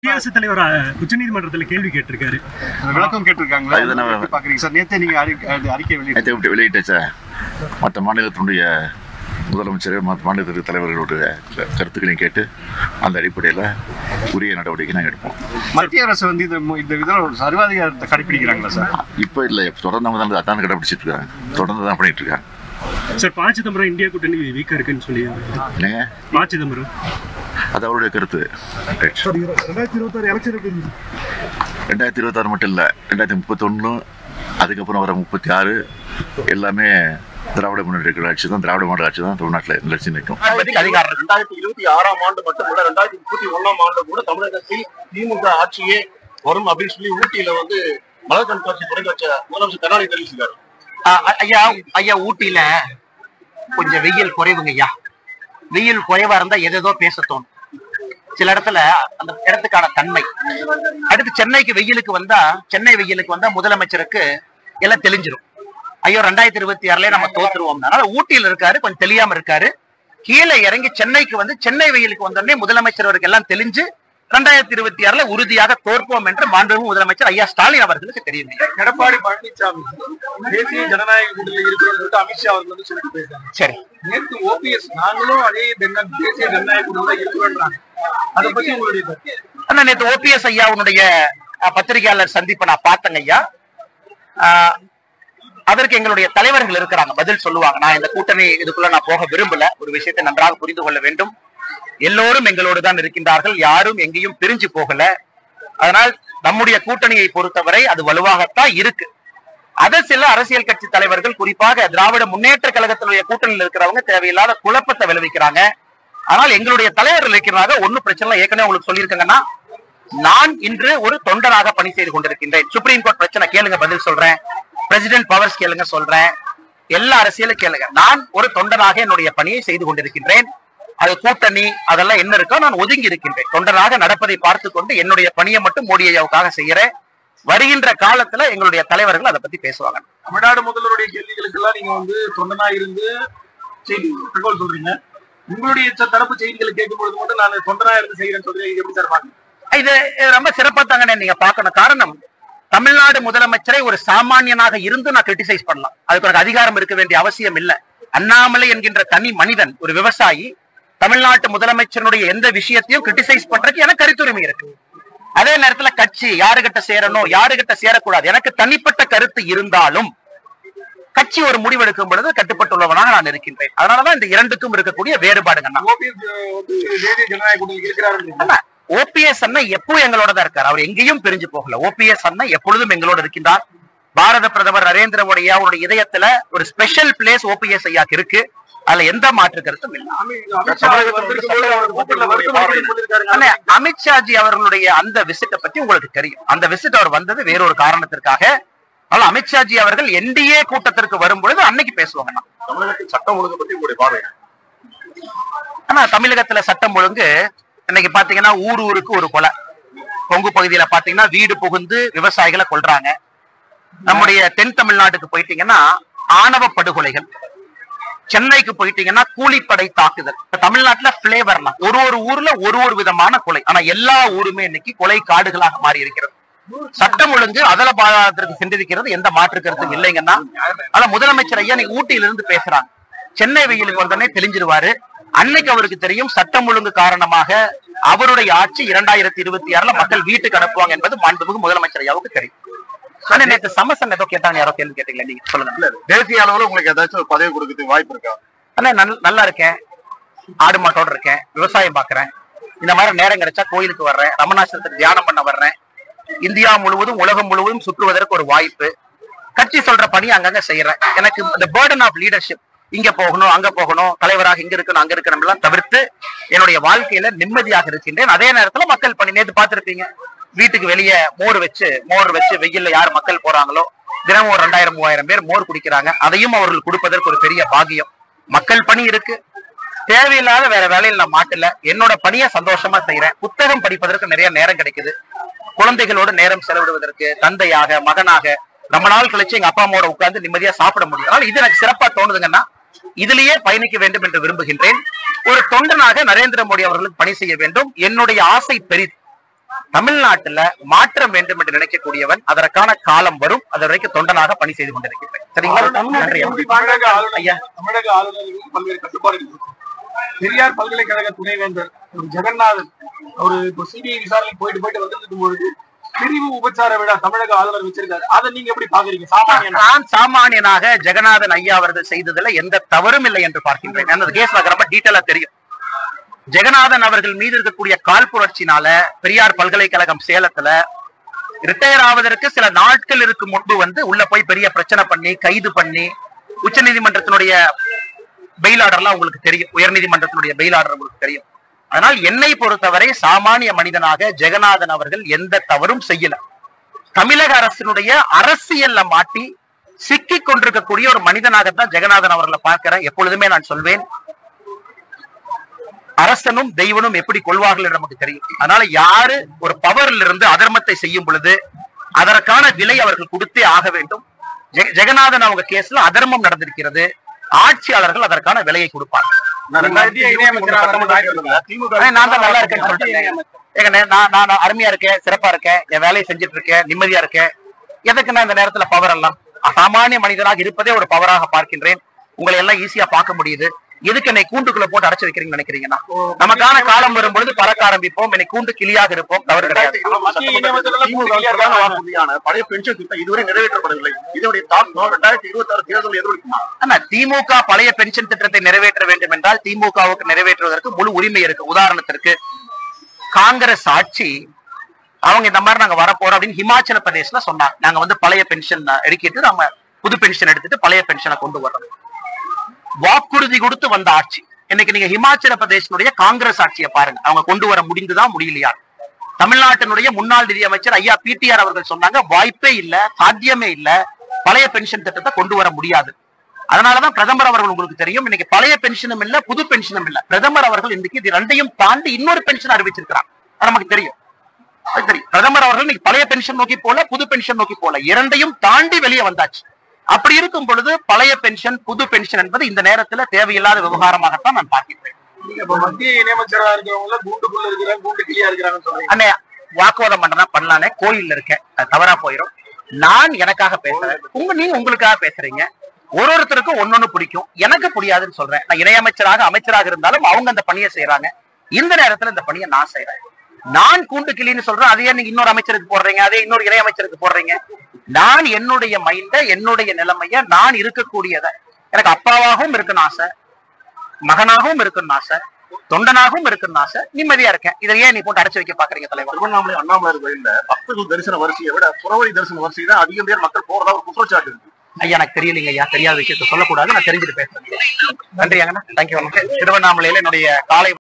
குடியரசுத் தலைவர் உச்சநீதிமன்றத்தில் கேள்வி கேட்டிருக்காரு, விளக்கம் கேட்டிருக்காங்களா? பாக்குறீங்க சார், நேற்று நீங்க அறிக்கை வெளியிட்ட மற்ற மாநிலத்தினுடைய முதலமைச்சர் மாநில தலைவர்களுடைய கருத்துக்களையும் கேட்டு அந்த அடிப்படையில் உரிய நடவடிக்கை நாங்கள் எடுப்போம். மத்திய அரசு வந்து இந்த விதம் சர்வாதிகாரத்தை கடைபிடிக்கிறாங்களா சார்? இப்போ இல்லை, தொடர்ந்து அவங்க தான் அதான் கடைபிடிச்சிட்டு இருக்காங்க, தொடர்ந்து தான் பண்ணிட்டு இருக்காங்க. சார், ப. சிதம்பரம் இந்தியா கூட்டணி வீக்கா இருக்குன்னு சொல்லி இல்லைங்க, ப. சிதம்பரம் அது அவருடைய கருத்து. 2026 மட்டும் இல்லை, 2031 அதுக்கப்புறம் வர 36 எல்லாமே திராவிட முன்னேற்ற ஆட்சி தான், திராவிட மாடல் ஆட்சி தான் தமிழ்நாட்டில் நிலைச்சு நிற்கும். 2026 ஆண்டு மட்டும் இல்ல, 2031 கூட தமிழகத்தில் திமுக ஆட்சியே வரும் அப்படின்னு சொல்லி ஊட்டியில வந்து மலர் கண்காட்சி தொடங்கி வச்ச முதலமைச்சர் கருணாநிதி தெரிவிச்சிருக்காரு. ஐயா ஊட்டியில கொஞ்சம் வெயில் குறைவுங்க ஐயா. வெயில் குறைவா இருந்தா எதோ பேச தோணும் சில இடத்துல, அந்த இடத்துக்கான தன்மை. அடுத்து சென்னைக்கு வெயிலுக்கு வந்தா, சென்னை வெயிலுக்கு வந்தா முதலமைச்சருக்கு எல்லாம் தெளிஞ்சிடும். ஐயோ 2026 நம்ம தோத்துருவோம். அதனால ஊட்டியில இருக்காரு, கொஞ்சம் தெரியாம இருக்காரு. கீழே இறங்கி சென்னைக்கு வந்து சென்னை வெயிலுக்கு வந்தோடனே முதலமைச்சர் அவருக்கு எல்லாம் தெளிஞ்சு 2026 உறுதியாக தோற்போம் என்று மாண்புமிகு முதலமைச்சர் ஐயா ஸ்டாலின் அவர்களுக்கு தெரியும். எடப்பாடி பழனிசாமி தேசிய ஜனநாயக கூட்டணியில் இருக்கிறது அமித்ஷா அவர்கள் வந்து சொல்லிட்டு போயிருக்காங்க. சரி, நேற்று OPS நாங்களும் அதே தேசிய ஜனநாயக கூட்டணியில் இருக்கிறோம், அதை பத்தி உங்களுடைய ஆனா நேற்று OPS ஐயாவுடைய பத்திரிகையாளர் சந்திப்பை நான் பார்த்தேங்க ஐயா. அதற்கு எங்களுடைய தலைவர்கள் இருக்கிறாங்க, பதில் சொல்லுவாங்க. நான் இந்த கூட்டணி இதுக்குள்ள நான் போக விரும்பல. ஒரு விஷயத்தை நன்றாக புரிந்து கொள்ள வேண்டும், எல்லோரும் எங்களோடு தான் இருக்கின்றார்கள், யாரும் எங்கேயும் பிரிஞ்சு போகல. அதனால் நம்முடைய கூட்டணியை பொறுத்தவரை அது வலுவாகத்தான் இருக்கு. அதை சில அரசியல் கட்சி தலைவர்கள், குறிப்பாக திராவிட முன்னேற்ற கழகத்தினுடைய கூட்டணியில் இருக்கிறவங்க தேவையில்லாத குழப்பத்தை விளைவிக்கிறாங்க. ஆனால் எங்களுடைய தலைவர்கள் இருக்கிறாங்க, ஒன்னும் பிரச்சனை. ஏற்கனவே உங்களுக்கு சொல்லியிருக்காங்கன்னா, நான் இன்று ஒரு தொண்டராக பணி செய்து கொண்டிருக்கின்றேன். சுப்ரீம் கோர்ட் பிரச்சனை கேளுங்க, பதில் சொல்றேன். பிரசிடென்ட் பவர்ஸ் கேளுங்க, சொல்றேன். எல்லா அரசியலும் கேளுங்க. நான் ஒரு தொண்டராக என்னுடைய பணியை செய்து கொண்டிருக்கின்றேன். அது கூட்டணி அதெல்லாம் என்ன இருக்கோ நான் ஒதுங்கி இருக்கின்றேன். தொண்டராக நடப்பதை பார்த்து கொண்டு என்னுடைய பணியை மட்டும் மோடி ஐயாவுக்காக செய்யறேன். வருகின்ற காலத்துல எங்களுடைய தலைவர்கள் அதை பத்தி பேசுவாங்க. தமிழ்நாடு முதல்வருடைய கேள்விகளுக்கு எல்லாம் நீங்க வந்து தொண்டனா இருந்து செய்தி தகவல் சொல்றீங்க. உங்களுடைய தரப்பு செய்திகளை கேட்கும் பொழுது மட்டும் நான் தொண்டனா இருந்து செய்யறேன்னு சொல்றேன். இது எப்படி தருவாங்க? இது ரொம்ப சிறப்பா தாங்க நீங்க பாக்கணும். காரணம், தமிழ்நாடு முதலமைச்சரை ஒரு சாமானியனாக இருந்து நான் கிரிட்டிசைஸ் பண்ணலாம். அதுக்கு ஒரு அதிகாரம் இருக்க வேண்டிய அவசியம் இல்லை. அண்ணாமலை என்கின்ற தனி மனிதன், ஒரு விவசாயி, தமிழ்நாட்டு முதலமைச்சருடைய எந்த விஷயத்தையும் கிரிட்டிசைஸ் பண்றதுக்கு எனக்கு கருத்துரிமை இருக்கு. அதே நேரத்துல கட்சி யாருகிட்ட சேரணும், யாருகிட்ட சேரக்கூடாது, எனக்கு தனிப்பட்ட கருத்து இருந்தாலும் கட்சி ஒரு முடிவெடுக்கும் பொழுது கட்டுப்பட்டுள்ளவனாக நான் இருக்கின்றேன். அதனாலதான் இந்த இரண்டுக்கும் இருக்கக்கூடிய வேறுபாடுங்க. OPS அண்ணா எப்பவும் எங்களோட தான் இருக்காரு, அவர் எங்கேயும் பிரிஞ்சு போகல. OPS அண்ணா எப்பொழுதும் எங்களோட இருக்கின்றார். பாரத பிரதமர் நரேந்திர மோடி அவருடைய இதயத்துல ஒரு ஸ்பெஷல் பிளேஸ் OPS ஐயாக்கு இருக்கு. அதுல எந்த மாற்று கருத்தும் இல்லை. அமித்ஷாஜி அவர்களுடைய அந்த விசிட்டை பத்தி உங்களுக்கு தெரியும். அந்த விசிட் அவர் வந்தது வேறொரு காரணத்திற்காக. அதனால அமித்ஷாஜி அவர்கள் NDA கூட்டத்திற்கு வரும்பொழுது அன்னைக்கு பேசுவாங்க. தமிழகத்தில் சட்டம் ஒழுங்கு பத்தி உங்களுடைய பார்வை? ஆனா தமிழகத்துல சட்டம் ஒழுங்கு இன்னைக்கு பாத்தீங்கன்னா ஊருக்கு ஒரு கொலை. கொங்கு பகுதியில பாத்தீங்கன்னா வீடு புகுந்து விவசாயிகளை கொல்றாங்க. நம்முடைய தென் தமிழ்நாட்டுக்கு போயிட்டீங்கன்னா ஆணவ படுகொலைகள். சென்னைக்கு போயிட்டீங்கன்னா கூலிப்படை தாக்குதல். தமிழ்நாட்டுல பிளேவர்னா ஒரு ஊர்ல ஒரு விதமான கொலை. ஆனா எல்லா ஊருமே இன்னைக்கு கொலை காடுகளாக மாறி இருக்கிறது. சட்டம் ஒழுங்கு அதல பாதத்திற்கு சென்றிருக்கிறது, எந்த மாற்று கருத்தும் இல்லைங்கன்னா. ஆனா முதலமைச்சர் ஐயா நீங்க ஊட்டியிலிருந்து பேசுறாங்க, சென்னை வெயிலுக்கு வந்தோடனே தெளிஞ்சிருவாரு. அன்னைக்கு அவருக்கு தெரியும் சட்டம் ஒழுங்கு காரணமாக அவருடைய ஆட்சி 2026 மக்கள் வீட்டுக்கு அனுப்புவாங்க என்பது மாண்புமிகு முதலமைச்சர் ஐயாவுக்கு தெரியும். ஆனா நேற்று சமசன் ஏதோ கேட்டாங்க, யாரோ கேள்வி கேட்டீங்களா, நீங்க சொல்லுங்க. தேசிய அளவுல உங்களுக்கு ஏதாச்சும் ஒரு பதவி கொடுக்கறதுக்கு வாய்ப்பு இருக்கா? ஆனா நல்லா இருக்கேன், ஆடு மாட்டோட இருக்கேன், விவசாயம் பாக்குறேன். இந்த மாதிரி நேரம் கிடைச்சா கோயிலுக்கு வர்றேன், ரமணாசிரத்துக்கு தியானம் பண்ண வர்றேன். இந்தியா முழுவதும் உலகம் முழுவதும் சுற்றுவதற்கு ஒரு வாய்ப்பு. கட்சி சொல்ற பணி அங்கங்க செய்யறேன். எனக்கு இந்த பர்டன் ஆஃப் லீடர்ஷிப், இங்க போகணும் அங்க போகணும், தலைவராக இங்க இருக்கணும் அங்க இருக்கணும் எல்லாம் தவிர்த்து என்னுடைய வாழ்க்கையில நிம்மதியாக இருக்கின்றேன். அதே நேரத்துல மக்கள் பணி. நேற்று பார்த்திருப்பீங்க, வீட்டுக்கு வெளியே மோர் வச்சு வெயில்ல யார் மக்கள் போறாங்களோ தினமும் 2000-3000 பேர் மோர் குடிக்கிறாங்க. அதையும் அவர்கள் கொடுப்பதற்கு ஒரு பெரிய பாக்கியம். மக்கள் பணி இருக்கு, தேவையில்லாத வேற வேலையில் நான் மாட்டல. என்னோட பணியை சந்தோஷமா செய்யறேன். புத்தகம் படிப்பதற்கு நிறைய நேரம் கிடைக்குது. குழந்தைகளோட நேரம் செலவிடுவதற்கு தந்தையாக மகனாக ரொம்ப நாள் கழிச்சு எங்க அப்பா அம்மாவோட உட்கார்ந்து நிம்மதியா சாப்பிட முடியும். அதனால இது எனக்கு சிறப்பா தோணுதுங்கன்னா இதிலேயே பயணிக்க வேண்டும் என்று விரும்புகின்றேன். ஒரு தொண்டனாக நரேந்திர மோடி அவர்களுக்கு பணி செய்ய வேண்டும். என்னுடைய ஆசை பெரிது. தமிழ்நாட்டுல மாற்றம் வேண்டும் என்று நினைக்கக்கூடியவன் அதற்கான காலம் வரும். அது வரைக்கும் தொண்டனாக பணி செய்து கொண்டிருக்கிறேன். சரிங்களா? தமிழக ஆளுநருக்கு பல்வேறு கட்டுப்பாடுகள் இருக்கு. பெரியார் பல்கலைக்கழக துணைவேந்தர் ஒரு ஜெகநாதன் ஒரு சிபிஐ விசாரணை போயிட்டு வந்திருக்கும் பொழுது பிரிவு உபச்சார விழா தமிழக ஆளுநர் வச்சிருக்காரு. அதை நீங்க எப்படி பாக்குறீங்க? நான் சாமானியனாக ஜெகநாதன் ஐயா அவர்கள் செய்ததுல எந்த தவறும் இல்லை என்று பார்க்கின்றேன். அந்த கேஸ் ரொம்ப டீட்டெயிலா தெரியும். ஜெகநாதன் அவர்கள் மீது இருக்கக்கூடிய காழ்ப்புணர்ச்சினால பெரியார் பல்கலைக்கழகம் சேலத்துல ரிட்டையர் ஆவதற்கு சில நாட்கள் இருக்கு முன்பு உள்ள போய் பெரிய பிரச்சனை பண்ணி கைது பண்ணி உச்ச நீதிமன்றத்தினுடைய பெயில் ஆர்டர்லாம் உங்களுக்கு தெரியும். உயர் நீதிமன்றத்தினுடைய பெயில் ஆர்டர் உங்களுக்கு தெரியும். அதனால் என்னை பொறுத்தவரை சாமானிய மனிதனாக ஜெகநாதன் அவர்கள் எந்த தவறும் செய்யல. தமிழக அரசினுடைய அரசியல்ல மாட்டி சிக்கிக் கொண்டிருக்கக்கூடிய ஒரு மனிதனாகத்தான் ஜெகநாதன் அவர்களை பார்க்கிறேன். எப்பொழுதுமே நான் சொல்வேன், அரசனும் தெய்வனும் எப்படி கொள்வார்கள் என்று நமக்கு தெரியும். அதனால யாரு ஒரு பவர்ல இருந்து அதர்மத்தை செய்யும் பொழுது அதற்கான விலை அவர்கள் கொடுத்தே ஆக வேண்டும். ஜெகநாதன் அவங்க கேஸ்ல அதர்மம் நடந்திருக்கிறது. ஆட்சியாளர்கள் அதற்கான விலையை கொடுப்பாங்க. நான் தான் நல்லா இருக்கேன்னு சொல்லிட்டேன். நான் அருமையா இருக்கேன், சிறப்பா இருக்கேன், என் வேலையை செஞ்சுட்டு இருக்கேன், நிம்மதியா இருக்கேன். எதுக்கு நான் இந்த நேரத்துல பவர் எல்லாம்? சாமானிய மனிதனாக இருப்பதே ஒரு பவராக பார்க்கின்றேன். உங்களை எல்லாம் ஈஸியா பார்க்க முடியுது. எதுக்கு என்னை கூண்டுக்குள்ள போட்டு அடைச்சு வைக்கிறீங்கன்னு நினைக்கிறீங்கன்னா, நமக்கான காலம் வரும்பொழுது பறக்க ஆரம்பிப்போம். என்னை கூண்டு கிளியாக இருப்போம். தவறு கிடையாது. பழைய பென்ஷன் திட்டம் இதுவரை நிறைவேற்றப்படவில்லை. இதனுடைய தாக்கம் 2026 தேர்தல் எதிரொலிக்குமா? திமுக பழைய பென்ஷன் திட்டத்தை நிறைவேற்ற வேண்டும் என்றால் திமுகவுக்கு நிறைவேற்றுவதற்கு முழு உரிமை இருக்கு. உதாரணத்திற்கு காங்கிரஸ் ஆட்சி அவங்க இந்த மாதிரி நாங்க வரப்போறோம் அப்படின்னு ஹிமாச்சல பிரதேசல சொன்னாங்க. நாங்க பழைய பென்ஷன் எடுக்கிட்டு நம்ம புது பென்ஷன் எடுத்துட்டு பழைய பென்ஷனை கொண்டு வர்றோம். வாக்குறுதி கொடுத்து வந்த ஆட்சி. இன்னைக்கு நீங்க ஹிமாச்சல பிரதேசனுடைய காங்கிரஸ் ஆட்சியை பாருங்க. அவங்க கொண்டு வர முடிந்துதான் முடியலையா? தமிழ்நாட்டினுடைய முன்னாள் நிதியமைச்சர் ஐயா பிடிஆர் அவர்கள் சொன்னாங்க, வாய்ப்பே இல்ல, சாத்தியமே இல்ல, பழைய பென்ஷன் திட்டத்தை கொண்டு வர முடியாது. அதனாலதான் பிரதமர் அவர்கள் உங்களுக்கு தெரியும், இன்னைக்கு பழைய பென்ஷனும் இல்ல, புது பென்ஷனும் இல்ல. பிரதமர் அவர்கள் இன்னைக்கு இது ரெண்டையும் தாண்டி இன்னொரு பென்ஷன் அறிவிச்சிருக்கிறாங்க. நமக்கு தெரியும். பிரதமர் அவர்கள் இன்னைக்கு பழைய பென்ஷன் நோக்கி போல, புது பென்ஷன் நோக்கி போல, இரண்டையும் தாண்டி வெளியே வந்தாச்சு. அப்படி இருக்கும் பொழுது பழைய பென்ஷன் புது பென்ஷன் என்பது இந்த நேரத்துல தேவையில்லாத விவகாரமாகத்தான் நான் பார்க்கிறேன். மத்திய இணையமைச்சராக இருக்கிறவங்க கூண்டுக்குள்ள இருக்கிறாங்க, கூண்டு கிளியா இருக்கிறாங்கன்னு சொல்றீங்க. அண்ணே, வாக்குவாதம் பண்றதா பண்ணலானே, கோயில்ல இருக்கேன், அது தவறா போயிடும். நான் எனக்காக பேசுறேன், நீங்க உங்களுக்காக பேசுறீங்க. ஒருத்தருக்கும் ஒன்னொன்னு பிடிக்கும், எனக்கு புரியாதுன்னு சொல்றேன். நான் இணையமைச்சராக அமைச்சராக இருந்தாலும் அவங்க அந்த பணியை செய்யறாங்க. இந்த நேரத்துல இந்த பணியை நான் செய்யறேன். நான் கூண்டு கிளின்னு சொல்றேன், அதையே நீங்க இன்னொரு அமைச்சருக்கு போடுறீங்க, அதே இன்னொரு இணையமைச்சருக்கு போடுறீங்க. நான் என்னுடைய மைண்ட, என்னுடைய நிலைமைய, நான் இருக்கக்கூடியத, எனக்கு அப்பாவாகவும் இருக்குன்னு ஆசை, மகனாகவும் இருக்குன்னு ஆசை, தொண்டனாகவும் இருக்குன்னு ஆசை, நிம்மதியா இருக்கேன். இதை ஏன் நீ போட்டு அடைச்சு வைக்க பாக்குறீங்க தலைவர்? திருவண்ணாமலை அண்ணாமலை கோயில்ல பக்தர்கள் தரிசன வரிசையை விட புறவழி தரிசன வரிசை தான் அதிகம் பேர் மக்கள் போறதா ஒரு குற்றச்சாட்டு இருக்கு. ஐயா, எனக்கு தெரியலீங்க ஐயா, தெரியாத விஷயத்த சொல்லக்கூடாது. நான் தெரிஞ்சுட்டு பேசுறேன். நன்றி அண்ணா, தேங்க்யூ. திருவண்ணாமலையில என்னுடைய காலை